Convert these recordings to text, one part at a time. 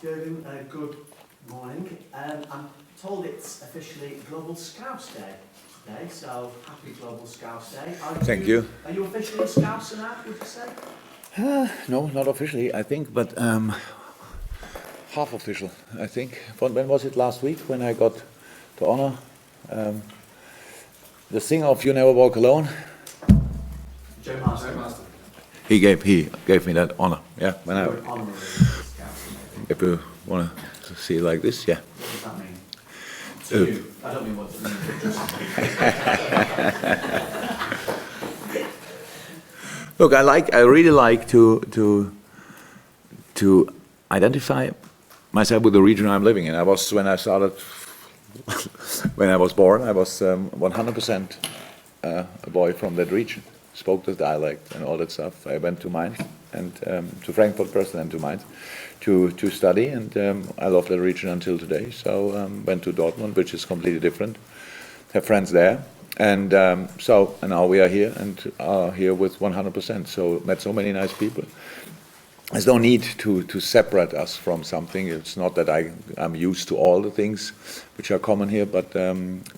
Jurgen, good morning. I'm told it's officially Global Scouts Day today, so happy Global Scouts Day. Thank you. Are you officially a Scouser now, would you say? No, not officially, I think, but half official, I think. When was it? Last week when I got the honor? The singer of You Never Walk Alone. Joe Master. He gave me that honor. Yeah, when I. Honorary Scouser, maybe. If you want to see it like this, yeah. What does that mean? To you. I don't mean what it means. Look, I really like to identify myself with the region I'm living in. When I started, when I was born, I was 100% a boy from that region. Spoke the dialect and all that stuff. I went to Mainz and to Frankfurt first and then to Mainz to study, and I love that region until today. So went to Dortmund, which is completely different. Have friends there. And so now we are here and are here with 100%. So met so many nice people. There's no need to separate us from something. It's not that I'm used to all the things which are common here, but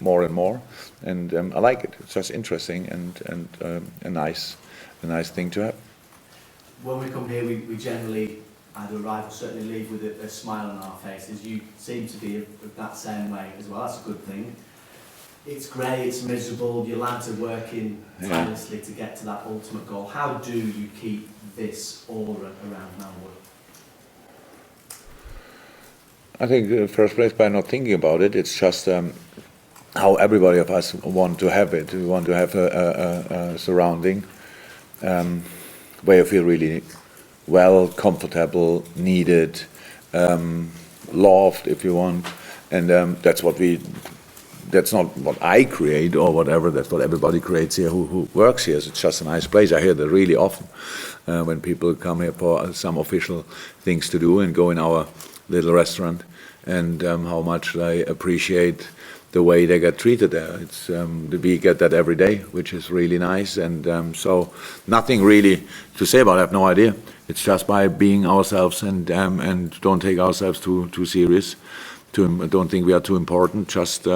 more and more. And I like it. It's just interesting and a nice thing to have. When we come here, we generally either arrive or certainly leave with a smile on our faces. You seem to be of that same way as well. That's a good thing. It's grey, it's miserable, your lads are working tirelessly to get to that ultimate goal. How do you keep this aura around Melwood? I think in the first place by not thinking about it. It's just how everybody of us want to have it. We want to have a surrounding where you feel really well, comfortable, needed, loved if you want, and that's what we. That's not what I create or whatever. That's what everybody creates here who works here. It's just a nice place. I hear that really often when people come here for some official things to do and go in our little restaurant, and how much they appreciate the way they get treated there. We get that every day, which is really nice. And so nothing really to say about it. I have no idea. It's just by being ourselves and don't take ourselves too serious. Don't think we are too important. Just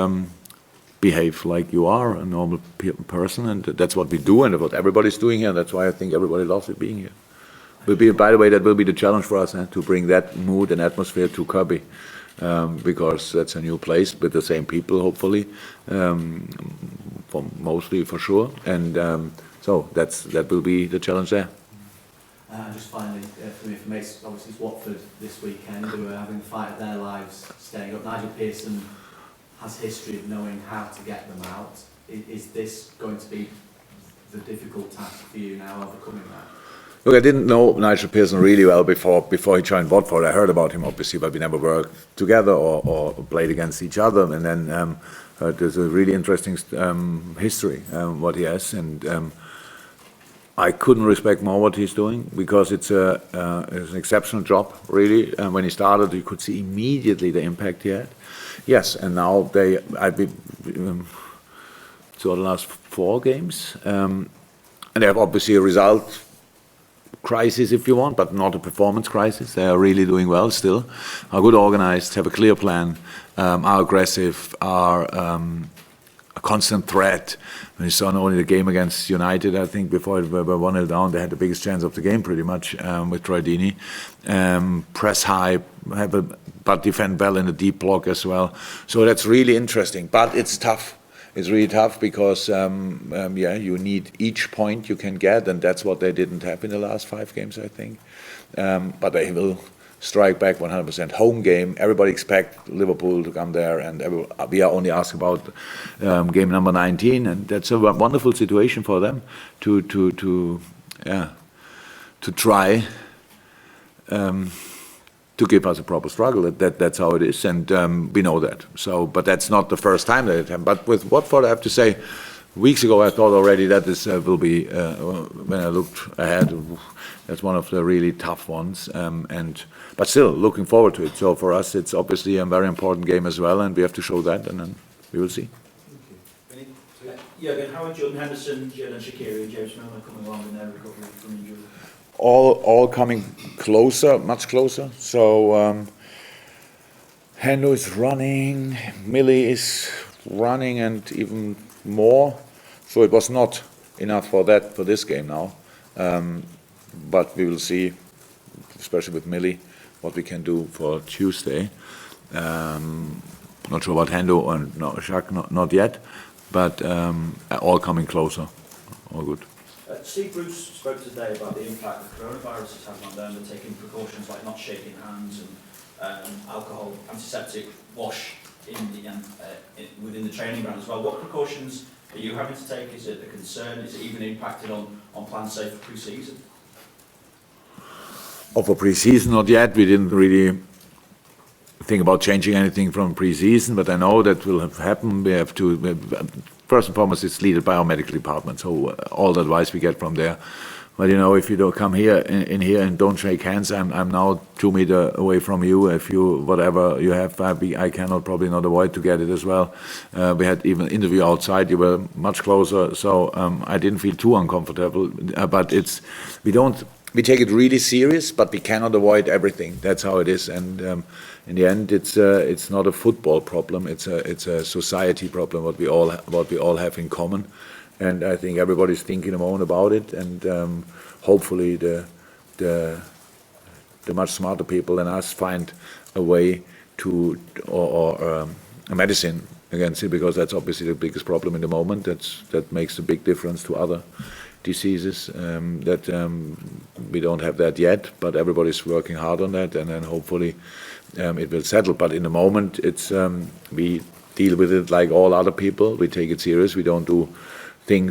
behave like you are, a normal person, and that's what we do and what everybody's doing here. And that's why I think everybody loves it being here. By the way, that will be the challenge for us to bring that mood and atmosphere to Kirby, because that's a new place with the same people, hopefully, mostly for sure. And so that will be the challenge there. Just finally, for me, obviously it's Watford this weekend, who are having the fight of their lives staying up. Nigel Pearson has history of knowing how to get them out. Is this going to be the difficult task for you now, overcoming that? Look, I didn't know Nigel Pearson really well before he joined Watford. I heard about him, obviously, but we never worked together or played against each other. And then there's a really interesting history, what he has. And I couldn't respect more what he's doing, because it's an exceptional job, really. When he started, you could see immediately the impact he had. Yes, and now I've been to the last 4 games, and they have obviously a result crisis, if you want, but not a performance crisis. They are really doing well still, are good organized, have a clear plan, are aggressive, are a constant threat. When you saw not only the game against United, I think before it were 1-0 down, they had the biggest chance of the game pretty much with Troy Deeney. Press high, but defend well in the deep block as well. So that's really interesting, but it's tough. It's really tough because you need each point you can get, and that's what they didn't have in the last 5 games, I think. But they will strike back 100%. Home game, everybody expect Liverpool to come there, and we are only asking about game number 19, and that's a wonderful situation for them to try to give us a proper struggle. That's how it is, and we know that. So, but that's not the first time that it happened. But with Watford, I have to say, weeks ago I thought already that this will be, when I looked ahead, that's one of the really tough ones. But still, looking forward to it. So for us, it's obviously a very important game as well, and we have to show that, and then we will see. Thank you. Jurgen, how are Jordan Henderson, Jadon Shaqiri, and James Milner coming along in their recovery from injury? All coming closer, much closer. So Hendo is running, Millie is running and even more. So it was not enough for this game now. But we will see, especially with Millie, what we can do for Tuesday. Not sure about Hendo and no, Jacques, not yet, but all coming closer. All good. Steve Bruce spoke today about the impact the coronavirus is having on them. They're taking precautions like not shaking hands and alcohol, antiseptic wash within the training ground as well. What precautions are you having to take? Is it a concern? Is it even impacted on plans, say, for pre-season? For pre-season, not yet. We didn't really think about changing anything from pre-season, but I know that will have happened. We have to, first and foremost, it's led by our medical department, so all the advice we get from there. But you know, if you don't come here in here and don't shake hands, I'm now 2 meters away from you. If you whatever you have, I cannot probably not avoid to get it as well. We had even an interview outside. You were much closer, so I didn't feel too uncomfortable. But we take it really serious, but we cannot avoid everything. That's how it is. And in the end, it's not a football problem. It's a society problem. What we all have in common. And I think everybody's thinking a moment about it, and hopefully the much smarter people than us find a way to or a medicine against it, because that's obviously the biggest problem in the moment. That makes a big difference to other diseases. We don't have that yet, but everybody's working hard on that, and then hopefully it will settle. But in the moment, we deal with it like all other people. We take it serious. We don't do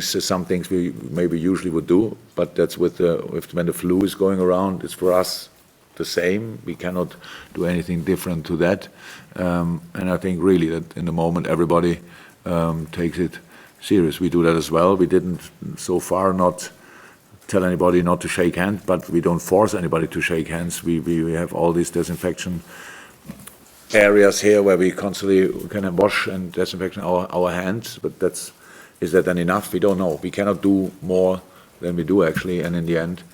some things we maybe usually would do, but that's when the flu is going around, it's for us the same. We cannot do anything different to that. And I think really that in the moment everybody takes it serious. We do that as well. We didn't so far not tell anybody not to shake hands, but we don't force anybody to shake hands. We have all these disinfection areas here where we constantly can wash and disinfect our hands, but is that then enough? We don't know. We cannot do more than we do actually, and in the end,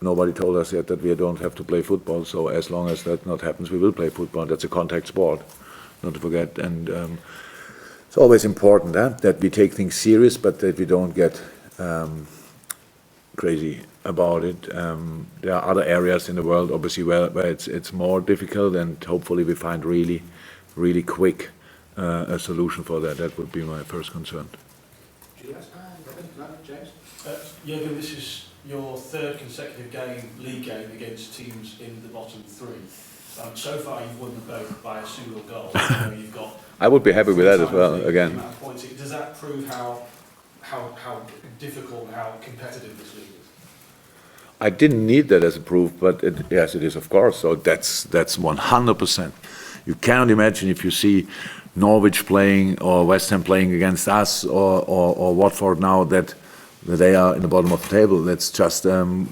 nobody told us yet that we don't have to play football. So as long as that not happens, we will play football. That's a contact sport, not to forget. And it's always important that we take things serious, but that we don't get crazy about it. There are other areas in the world, obviously, where it's more difficult, and hopefully we find really, really quick a solution for that. That would be my first concern. James? Jurgen, this is your third consecutive league game against teams in the bottom three. So far you've won them both by a single goal. You've got I would be happy with that as well, again. Does that prove how difficult and how competitive this league is? I didn't need that as a proof, but yes, it is, of course. So that's 100%. You cannot imagine if you see Norwich playing or West Ham playing against us or Watford now that they are in the bottom of the table. That's just you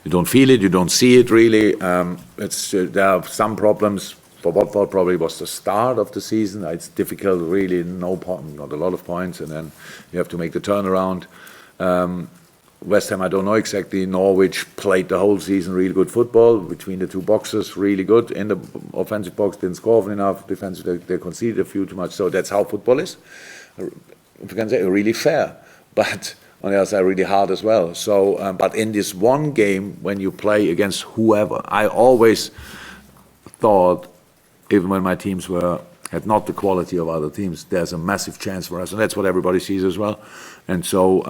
don't feel it, you don't see it really. There are some problems. For Watford, probably was the start of the season. It's difficult, really, not a lot of points, and then you have to make the turnaround. West Ham, I don't know exactly. Norwich played the whole season really good football between the two boxes, really good. In the offensive box, didn't score often enough. Defensive, they conceded a few too much. So that's how football is. We can say really fair, but on the other side, really hard as well. So, but in this one game, when you play against whoever, I always thought, even when my teams had not the quality of other teams, there's a massive chance for us, and that's what everybody sees as well. And so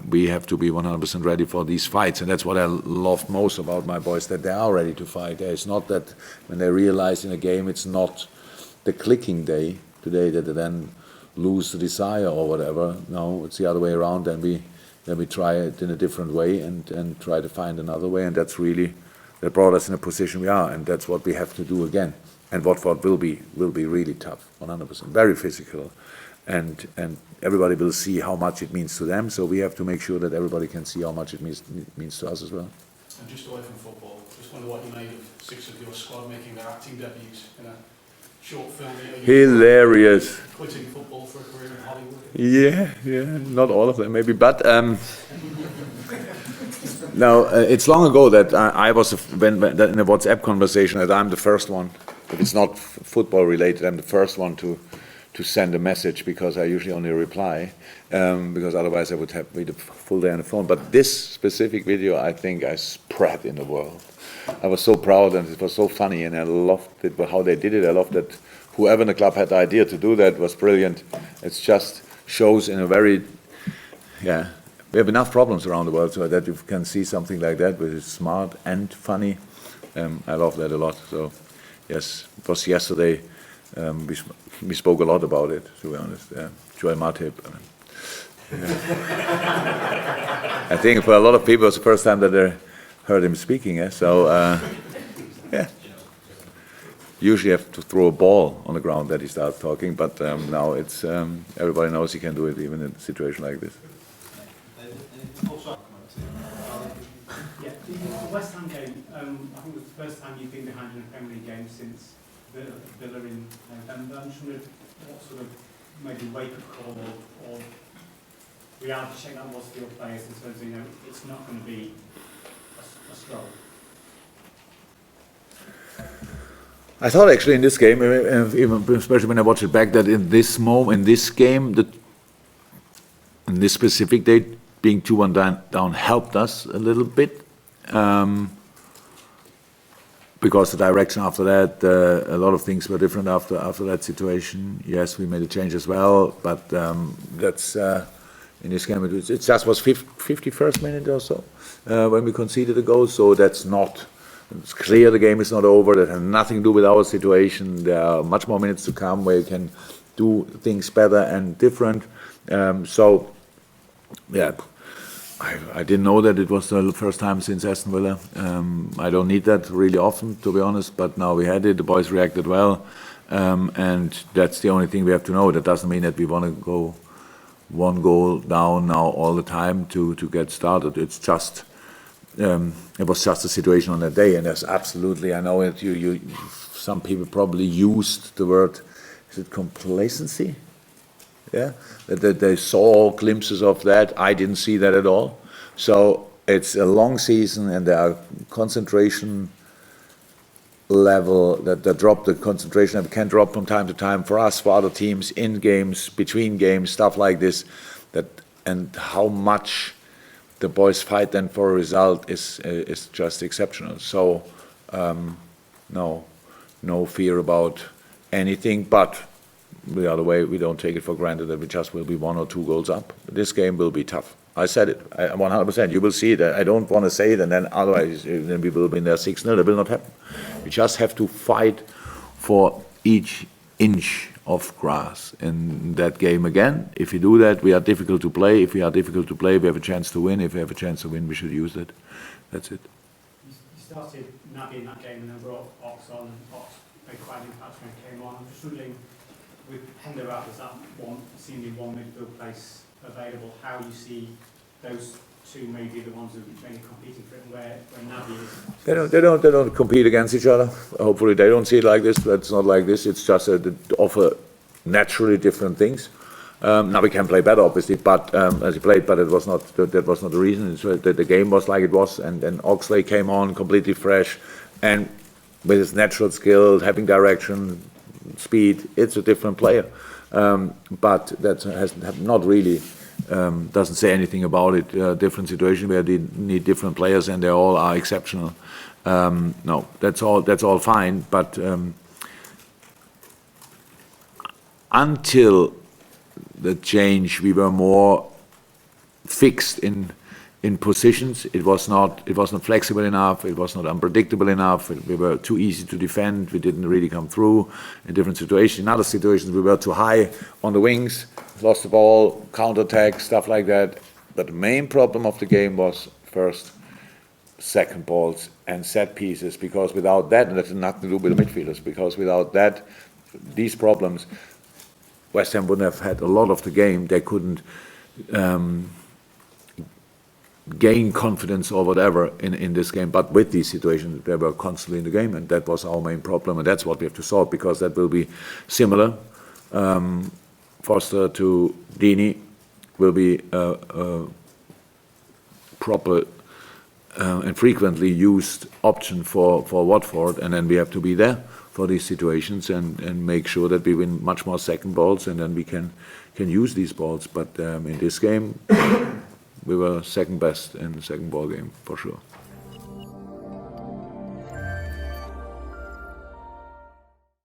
we have to be 100% ready for these fights, and that's what I loved most about my boys, that they are ready to fight. It's not that when they realize in a game, it's not the clicking day today that they then lose the desire or whatever. No, it's the other way around, and we try it in a different way and try to find another way, and that brought us in a position we are, and that's what we have to do again. And Watford will be really tough, 100%, very physical, and everybody will see how much it means to them. So we have to make sure that everybody can see how much it means to us as well. And just away from football, just wonder what you made of 6 of your squad making their acting debuts in a short film. Hilarious. Quitting football for a career in Hollywood. Yeah, not all of them maybe, but no, it's long ago that I was in a WhatsApp conversation that I'm the first one if it's not football related, I'm the first one to send a message, because I usually only reply, because otherwise I would have waited a full day on the phone. But this specific video, I think I spread in the world. I was so proud, and it was so funny, and I loved it, how they did it. I loved that whoever in the club had the idea to do that was brilliant. It just shows in a very, we have enough problems around the world so that you can see something like that, which is smart and funny. I love that a lot. So, yes, it was yesterday. We spoke a lot about it, to be honest. Joel Matip. I think for a lot of people, it's the first time that they heard him speaking. Usually you have to throw a ball on the ground that he starts talking, but now it's everybody knows he can do it, even in a situation like this. Yeah, the West Ham game, I think it was the first time you've been behind in a Premier League game since Villa in November. I'm just wondering what sort of maybe wake-up call or reality check that was for your players in terms of, it's not going to be a struggle. I thought actually in this game, even especially when I watch it back, that in this moment, in this game, in this specific day, being 2-1 down helped us a little bit. Because the direction after that, a lot of things were different after that situation. Yes, we made a change as well, but that's in this game. It just was 51st minute or so when we conceded a goal. So that's not. It's clear the game is not over. That has nothing to do with our situation. There are much more minutes to come where you can do things better and different. I didn't know that it was the first time since Aston Villa. I don't need that really often, to be honest, but now we had it. The boys reacted well, and that's the only thing we have to know. That doesn't mean that we want to go one goal down now all the time to get started. It's just it was just a situation on that day, and there's absolutely, I know it. Some people probably used the word, is it complacency? Yeah, that they saw glimpses of that. I didn't see that at all. So it's a long season, and there are concentration level that drop, the concentration that can drop from time to time for us, for other teams, in games, between games, stuff like this. And how much the boys fight then for a result is just exceptional. So no fear about anything, but the other way, we don't take it for granted that we just will be 1 or 2 goals up. This game will be tough. I said it, 100%. You will see it. I don't want to say it, and then otherwise, then we will be in there 6-0. It will not happen. We just have to fight for each inch of grass in that game again. If we do that, we are difficult to play. If we are difficult to play, we have a chance to win. If we have a chance to win, we should use it. That's it. You started Naby in that game and then brought Ox on, and Ox made quite an impact when it came on. I'm just wondering, with Hendo out, is that seemingly one midfield place available? How you see those two maybe the ones who are mainly competing for it, and where Naby is? They don't compete against each other. Hopefully they don't see it like this. But it's not like this. It's just they offer naturally different things. Naby can play better, obviously, but as he played, but that was not the reason. The game was like it was, and then Oxley came on completely fresh, and with his natural skill, having direction, speed, it's a different player, but that has not really doesn't say anything about it. Different situation where they need different players, and they all are exceptional. No, that's all fine. But until the change, we were more fixed in positions. It was not flexible enough. It was not unpredictable enough. We were too easy to defend. We didn't really come through in different situations. In other situations, we were too high on the wings, lost the ball, counter-attack, stuff like that. But the main problem of the game was first, second balls and set pieces, because without that, and that had nothing to do with the midfielders, because without that, these problems, West Ham wouldn't have had a lot of the game. They couldn't gain confidence or whatever in this game, but with these situations they were constantly in the game, and that was our main problem, and that's what we have to solve, because that will be similar. Foster to Dini will be a proper and frequently used option for Watford, and then we have to be there for these situations and make sure that we win much more second balls, and then we can use these balls. But in this game, we were second best in the second ball game, for sure.